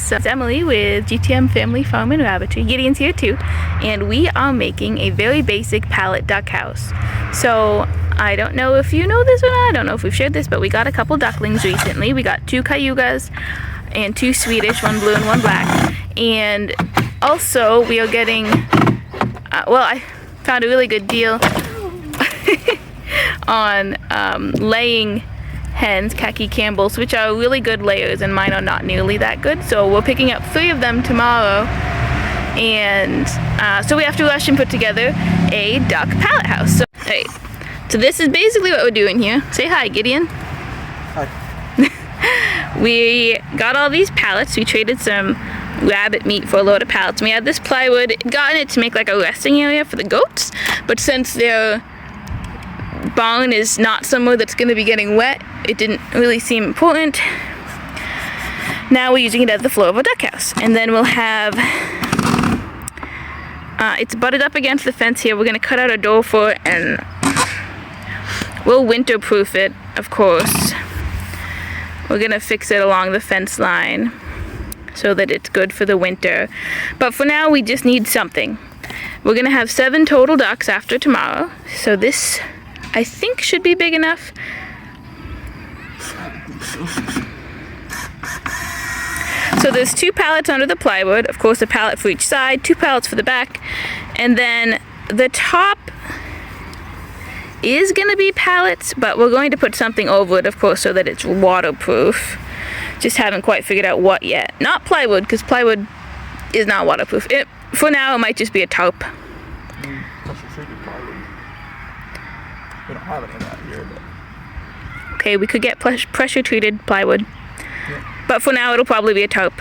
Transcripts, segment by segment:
So it's Emily with G.T.M Family Farm and Rabbitry. Gideon's here too, and we are making a very basic pallet duck house. So I don't know if you know this or not, I don't know if we've shared this, but we got a couple ducklings recently. We got 2 Cayugas and 2 Swedish, 1 blue and 1 black. And also we are getting, well, I found a really good deal on laying hens, khaki Campbells, which are really good layers, and mine are not nearly that good. So we're picking up 3 of them tomorrow, and so we have to rush and put together a duck pallet house. So, hey, so this is basically what we're doing here. Say hi, Gideon. Hi. We got all these pallets. We traded some rabbit meat for a load of pallets. And we had this plywood, gotten it to make like a resting area for the goats, but since their barn is not somewhere that's going to be getting wet, it didn't really seem important. Now we're using it as the floor of a duck house, and then we'll have it's butted up against the fence here. We're going to cut out a door for it, and we'll winter-proof it, of course. We're going to fix it along the fence line so that it's good for the winter. But for now, we just need something. We're going to have 7 total ducks after tomorrow, so this, I think, should be big enough. So there's 2 pallets under the plywood, of course a pallet for each side, 2 pallets for the back, and then the top is going to be pallets, but we're going to put something over it, of course, so that it's waterproof. Just haven't quite figured out what yet. Not plywood, because plywood is not waterproof. For now, it might just be a tarp. Pressure-treated plywood. We don't have any of that here, but... Okay, we could get pressure-treated plywood. Yeah. But for now, it'll probably be a tarp.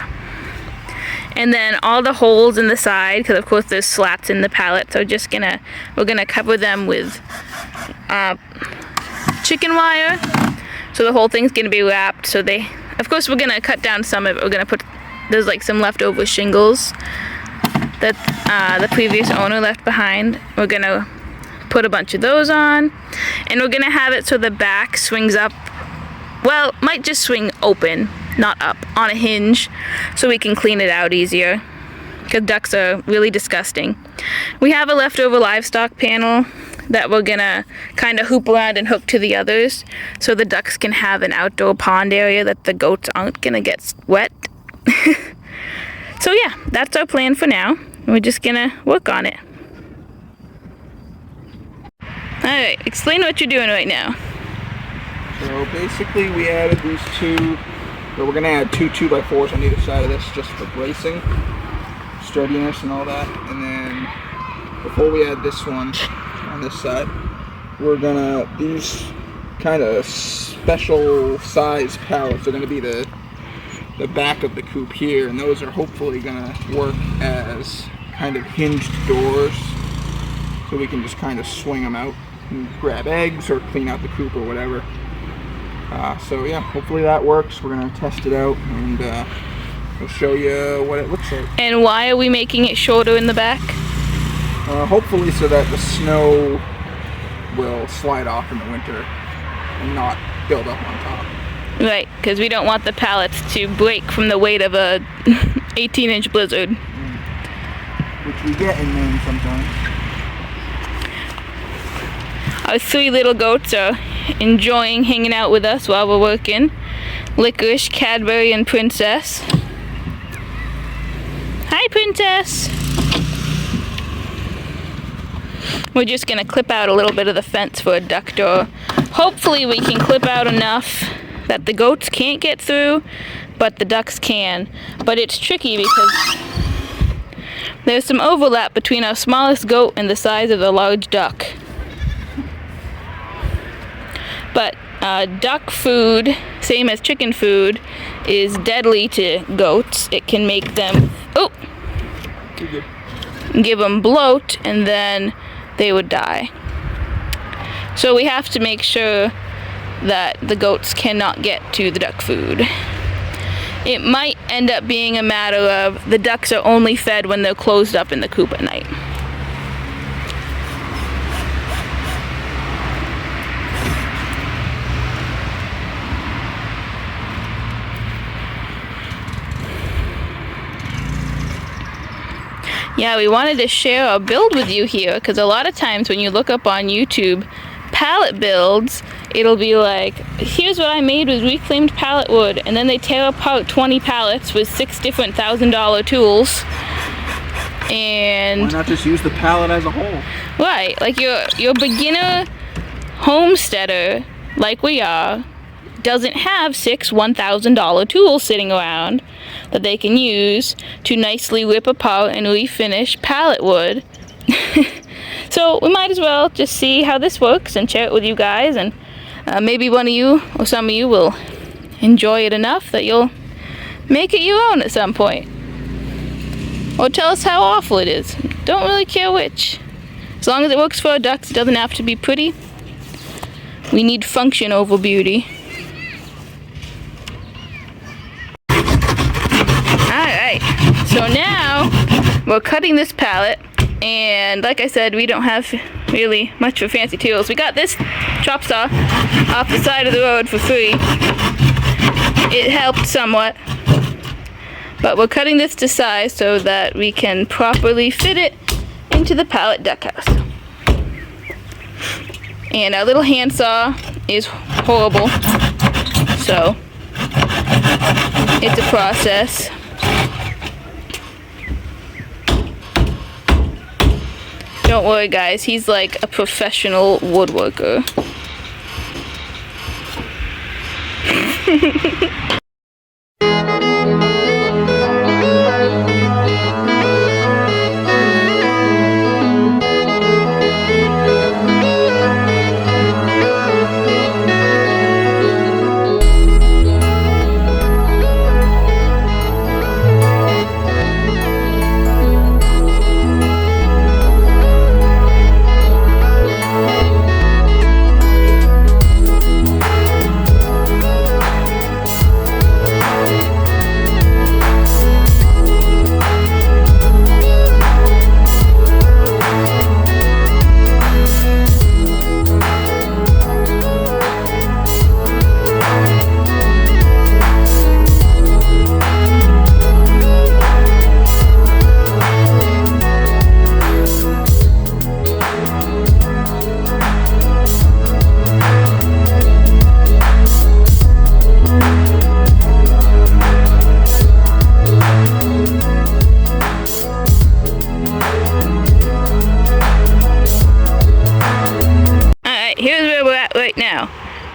And then all the holes in the side, because of course there's slats in the pallet, so we're gonna cover them with chicken wire. So the whole thing's gonna be wrapped. So of course we're gonna cut down some of it. We're gonna put, there's like some leftover shingles that the previous owner left behind. We're gonna put a bunch of those on, and we're gonna have it so the back swings up. Well, might just swing open, not up, on a hinge, so we can clean it out easier, because ducks are really disgusting. We have a leftover livestock panel that we're gonna kind of hoop around and hook to the others, so the ducks can have an outdoor pond area that the goats aren't gonna get wet. So yeah, that's our plan for now. We're just gonna work on it. Alright, explain what you're doing right now. So basically we added these 2, but we're going to add 2 2x4s on either side of this just for bracing, steadiness and all that. And then before we add this one on this side, we're going to, these kind of special size pallets are going to be the back of the coop here, and those are hopefully going to work as kind of hinged doors, so we can just kind of swing them out and grab eggs or clean out the coop or whatever. So yeah, hopefully that works. We're going to test it out, and we'll show you what it looks like. And why are we making it shorter in the back? Hopefully so that the snow will slide off in the winter and not build up on top. Right, because we don't want the pallets to break from the weight of a 18-inch blizzard. Which we get in Maine sometimes. Our 3 little goats are enjoying hanging out with us while we're working. Licorice, Cadbury, and Princess. Hi, Princess! We're just gonna clip out a little bit of the fence for a duck door. Hopefully we can clip out enough that the goats can't get through, but the ducks can. But it's tricky because there's some overlap between our smallest goat and the size of the large duck. But duck food, same as chicken food, is deadly to goats. It can make them, give them bloat, and then they would die. So we have to make sure that the goats cannot get to the duck food. It might end up being a matter of the ducks are only fed when they're closed up in the coop at night. Yeah, we wanted to share our build with you here, because a lot of times when you look up on YouTube pallet builds, it'll be like, here's what I made with reclaimed pallet wood, and then they tear apart 20 pallets with 6 different $1,000 tools. And why not just use the pallet as a whole? right, like your beginner homesteader, like we are, doesn't have 6 $1,000 tools sitting around that they can use to nicely rip apart and refinish pallet wood. So we might as well just see how this works and share it with you guys, and maybe one of you or some of you will enjoy it enough that you'll make it your own at some point. Or tell us how awful it is. Don't really care which. As long as it works for our ducks, it doesn't have to be pretty. We need function over beauty. Alright, so now we're cutting this pallet, and like I said, we don't have really much for fancy tools. We got this chop saw off the side of the road for free. It helped somewhat, but we're cutting this to size so that we can properly fit it into the pallet duck house. And our little handsaw is horrible, so it's a process. Don't worry guys, he's like a professional woodworker.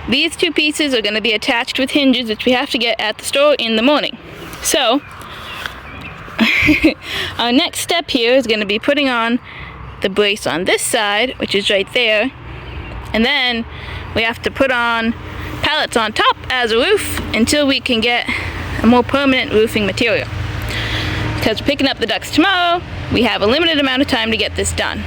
These two pieces are going to be attached with hinges, which we have to get at the store in the morning. So, our next step here is going to be putting on the brace on this side, which is right there. And then we have to put on pallets on top as a roof until we can get a more permanent roofing material. Because we're picking up the ducks tomorrow, we have a limited amount of time to get this done.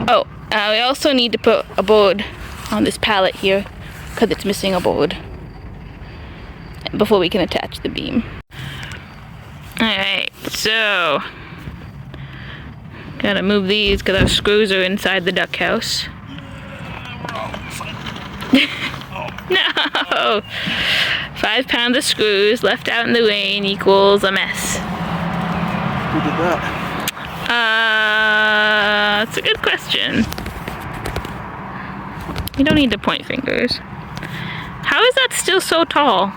Oh, we also need to put a board on this pallet here because it's missing a board before we can attach the beam. Alright, so gotta move these because our screws are inside the duck house. No! 5 pounds of screws left out in the rain equals a mess. Who did that? That's a good question. You don't need to point fingers. How is that still so tall?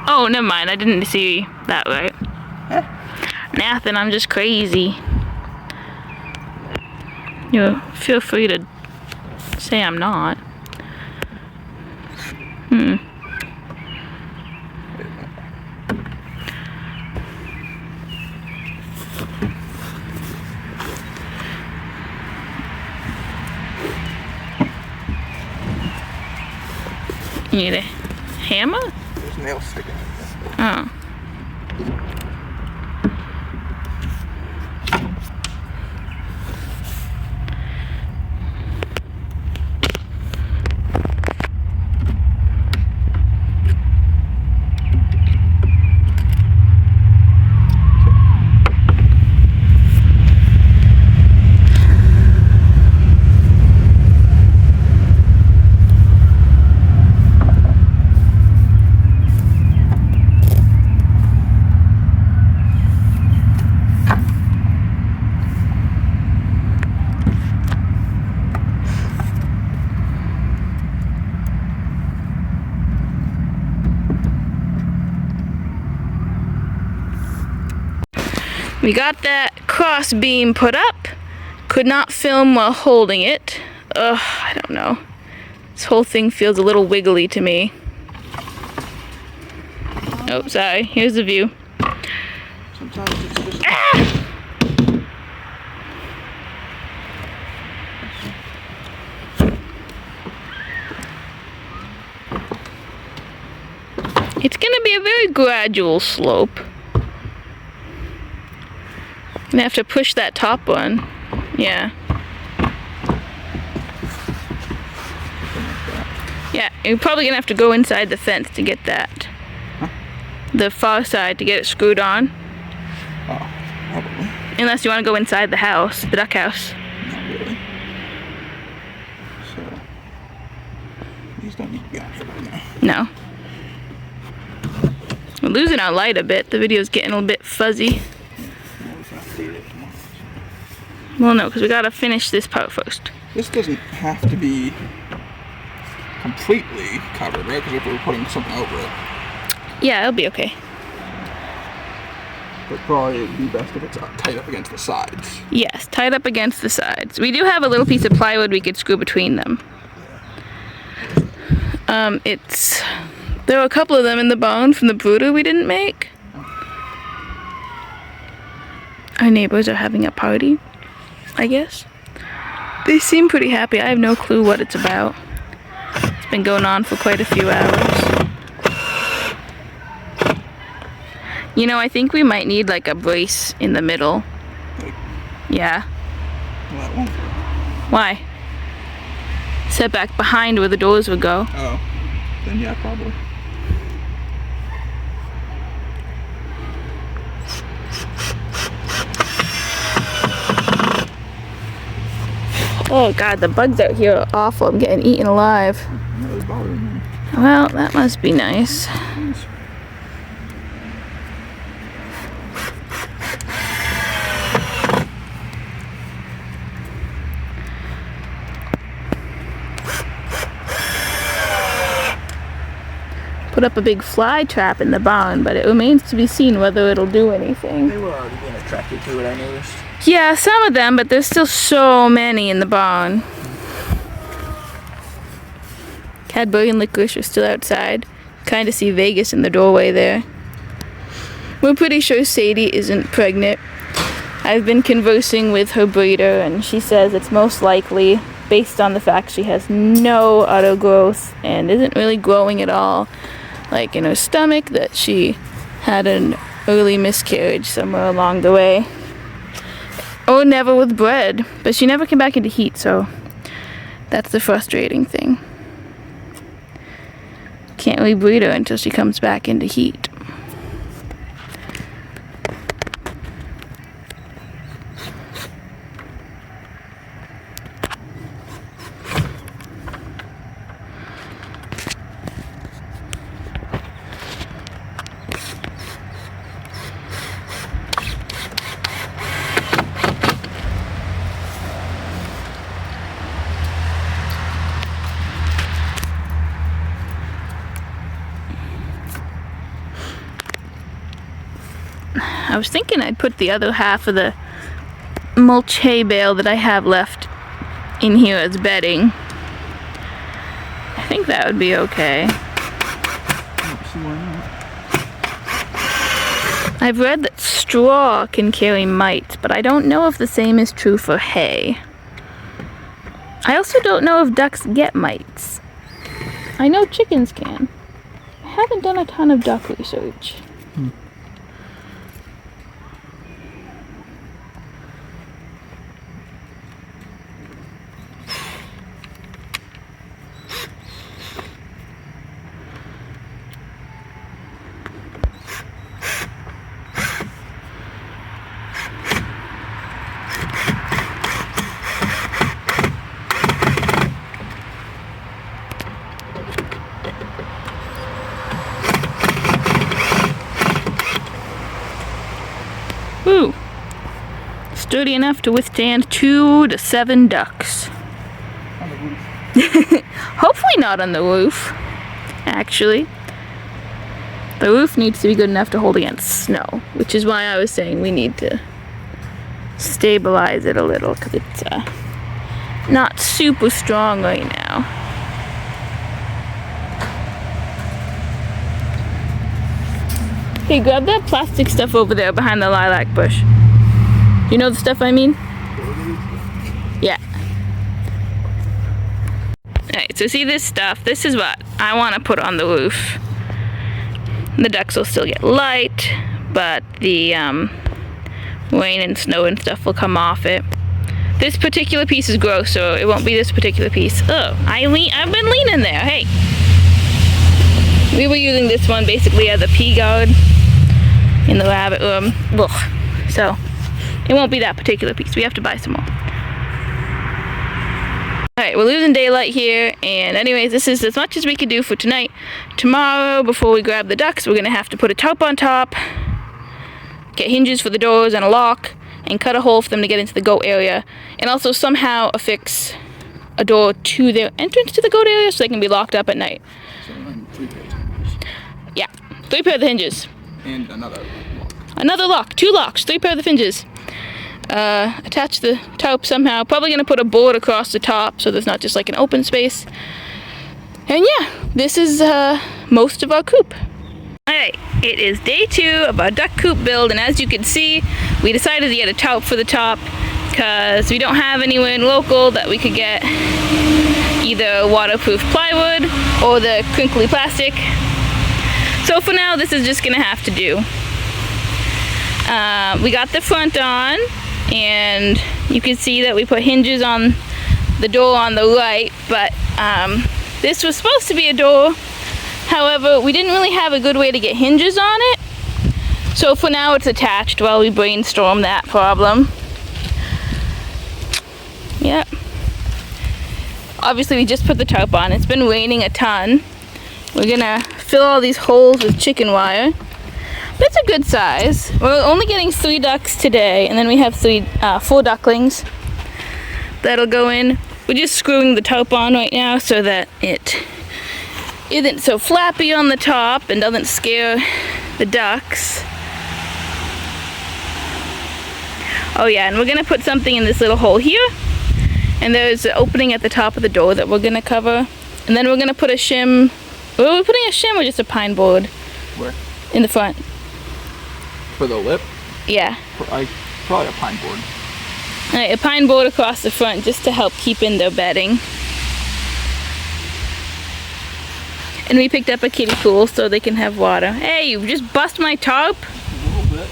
Oh, never mind. I didn't see that right. Huh? Nothing. I'm just crazy. You feel free to say I'm not. You need a hammer? There's nails sticking out. Oh. We got that cross beam put up. Could not film while holding it. Ugh, I don't know. This whole thing feels a little wiggly to me. Oh, sorry. Here's the view. Sometimes it's just... Ah! It's gonna be a very gradual slope. I'm gonna have to push that top one. Yeah. Yeah, you're probably gonna have to go inside the fence to get that. Huh? The far side to get it screwed on. Oh, probably. Unless you want to go inside the house, the duck house. Not really. So, these don't need to be on here right now. No. We're losing our light a bit. The video's getting a bit fuzzy. Well, no, because we gotta finish this part first. This doesn't have to be completely covered, right? Because if we were putting something over it. Yeah, it'll be okay. But probably it'd be best if it's tight up against the sides. Yes, tied up against the sides. We do have a little piece of plywood we could screw between them. There were a couple of them in the barn from the brooder we didn't make. Our neighbors are having a party, I guess. They seem pretty happy. I have no clue what it's about. It's been going on for quite a few hours. You know, I think we might need like a brace in the middle. Like, Yeah. well, that won't work. Why? Set back behind where the doors would go. Oh, then yeah, probably. Oh god, the bugs out here are awful. I'm getting eaten alive. That was bothering me. Well, that must be nice. Put up a big fly trap in the barn, but it remains to be seen whether it'll do anything. They were already being attracted to it, I noticed. Yeah, some of them, but there's still so many in the barn. Cadbury and Licorice are still outside. Kind of see Vegas in the doorway there. We're pretty sure Sadie isn't pregnant. I've been conversing with her breeder, and she says it's most likely based on the fact she has no udder growth and isn't really growing at all, like in her stomach, that she had an early miscarriage somewhere along the way. Or never with bread, but she never came back into heat, so that's the frustrating thing. Can't really breed her until she comes back into heat. I was thinking I'd put the other half of the mulch hay bale that I have left in here as bedding. I think that would be okay. I don't see why not. I've read that straw can carry mites, but I don't know if the same is true for hay. I also don't know if ducks get mites. I know chickens can. I haven't done a ton of duck research. Ooh, sturdy enough to withstand 2 to 7 ducks. On the roof. Hopefully not on the roof, actually. The roof needs to be good enough to hold against snow, which is why I was saying we need to stabilize it a little because it's not super strong right now. Hey, grab that plastic stuff over there behind the lilac bush. You know the stuff I mean? Yeah. Alright, so see this stuff? This is what I want to put on the roof. The ducks will still get light, but the rain and snow and stuff will come off it. This particular piece is gross, so it won't be this particular piece. Oh, I've been leaning there. Hey. We were using this one basically as a pea guard in the rabbit room. Ugh. So it won't be that particular piece. We have to buy some more. Alright, we're losing daylight here, and anyways, this is as much as we can do for tonight. Tomorrow, before we grab the ducks, we're going to have to put a tarp on top, get hinges for the doors and a lock, and cut a hole for them to get into the goat area, and also somehow affix a door to their entrance to the goat area so they can be locked up at night. So 3 pairs of hinges. Yeah, 3 pairs of hinges. And another lock. Another lock, 2 locks, 3 pairs of hinges. Attach the tarp somehow. Probably going to put a board across the top so there's not just like an open space. And yeah, this is most of our coop. Alright, it is day 2 of our duck coop build, and as you can see, we decided to get a tarp for the top because we don't have anywhere in local that we could get either waterproof plywood or the crinkly plastic. So for now, this is just going to have to do. We got the front on, and you can see that we put hinges on the door on the right, but this was supposed to be a door. However, we didn't really have a good way to get hinges on it, so for now it's attached while we brainstorm that problem. Yep. Obviously we just put the tarp on. It's been raining a ton. We're gonna fill all these holes with chicken wire. That's a good size. We're only getting 3 ducks today, and then we have 4 ducklings that'll go in. We're just screwing the tarp on right now so that it isn't so flappy on the top and doesn't scare the ducks. Oh yeah, and we're gonna put something in this little hole here, and there's an opening at the top of the door that we're gonna cover, and then we're gonna put a shim. Are we putting a shim or just a pine board? Where? In the front. For the lip? Yeah. Probably a pine board. Alright, a pine board across the front just to help keep in their bedding. And we picked up a kiddie pool so they can have water. Hey, you just bust my tarp? A little bit.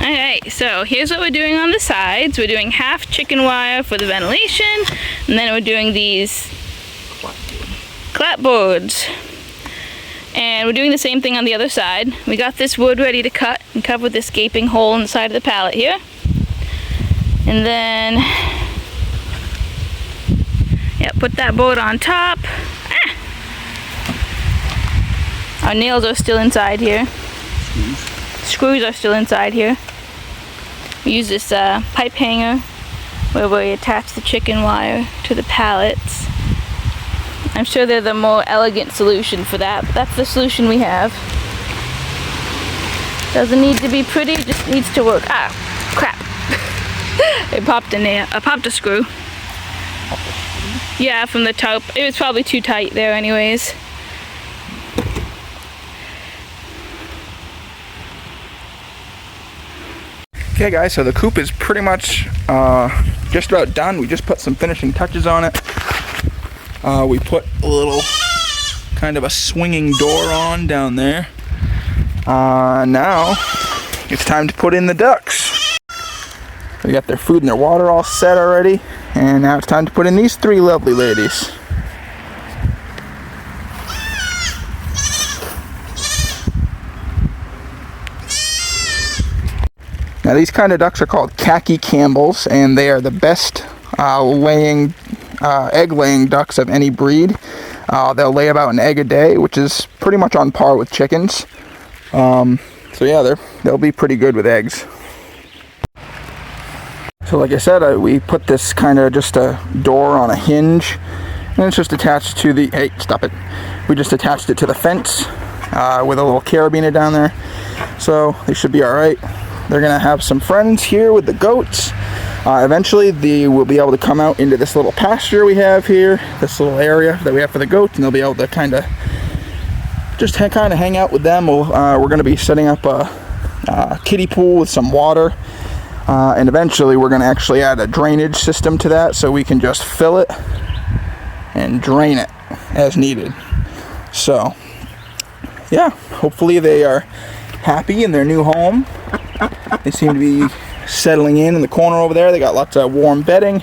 Alright, so here's what we're doing on the sides. We're doing half chicken wire for the ventilation, and then we're doing these clapboards. And we're doing the same thing on the other side. We got this wood ready to cut and cover this gaping hole inside of the pallet here. And then, yeah, put that board on top. Ah! Our nails are still inside here. Screws are still inside here. We use this pipe hanger where we attach the chicken wire to the pallets. I'm sure they're the more elegant solution for that, but that's the solution we have. Doesn't need to be pretty, just needs to work. Ah, crap. I popped a screw. Yeah, from the top. It was probably too tight there anyways. Okay guys, so the coop is pretty much just about done. We just put some finishing touches on it. We put a little kind of a swinging door on down there. Now it's time to put in the ducks. We got their food and their water all set already, and now it's time to put in these 3 lovely ladies. Now these kind of ducks are called khaki Campbells, and they are the best egg-laying ducks of any breed. They'll lay about an egg a day, which is pretty much on par with chickens. So yeah, they'll be pretty good with eggs. So like I said, we put this kind of just a door on a hinge, and it's just attached to the, hey, stop it. We just attached it to the fence, with a little carabiner down there. So they should be all right. They're gonna have some friends here with the goats. Eventually they will be able to come out into this little pasture we have here, this little area that we have for the goats, and they'll be able to kind of hang out with them. We're gonna be setting up a kiddie pool with some water, and eventually we're gonna actually add a drainage system to that so we can just fill it and drain it as needed. So yeah, hopefully they are happy in their new home. They seem to be settling in the corner over there. They got lots of warm bedding,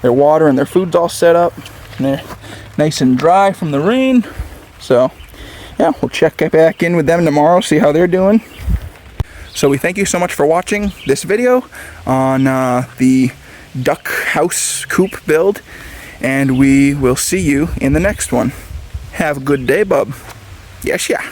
their water and their food's all set up, and they're nice and dry from the rain. So yeah, we'll check back in with them tomorrow, see how they're doing. So we thank you so much for watching this video on the duck house coop build, and we will see you in the next one. Have a good day, bub. Yes, yeah.